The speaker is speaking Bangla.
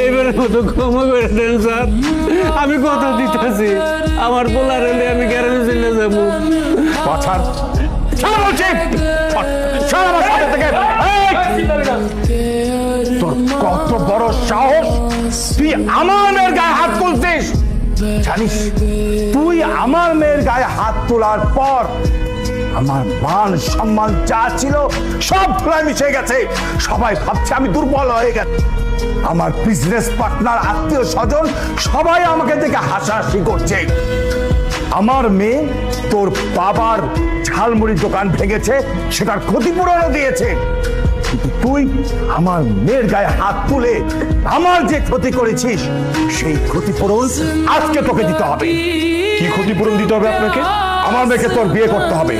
এবারের মতো ক্ষমা করে দেন স্যার। আমি কথা দিতেছি, আমার বলার হলে আমি গ্যারেজে চলে যাবো। পাছার ছাড় বলছি, ছাড় আমার সামনে থেকে। তোর কত বড় সাহস, তুই আমার মেয়ের গায়ে হাত তুলছিস? জানিস তুই আমার মেয়ের গায়ে হাত তোলার পর আমার মান সম্মান যা ছিল সব ধুলায় মিশে গেছে। সবাই ভাবছে আমি দুর্বল হয়ে গেছে। আমার বিজনেস পার্টনার, আত্মীয় স্বজন সবাই আমাকে দেখে হাসাহাসি করছে। আমার মেয়ে তোর বাবার ঝালমুড়ির দোকান ভেঙেছে, সেটার ক্ষতিপূরণও দিয়েছে। কিন্তু তুই আমার মেয়ের গায়ে হাত তুলে আমার যে ক্ষতি করেছিস সেই ক্ষতিপূরণ আজকে তোকে দিতে হবে। কি ক্ষতিপূরণ দিতে হবে আপনাকে? আমার মেয়েকে তোর বিয়ে করতে হবে।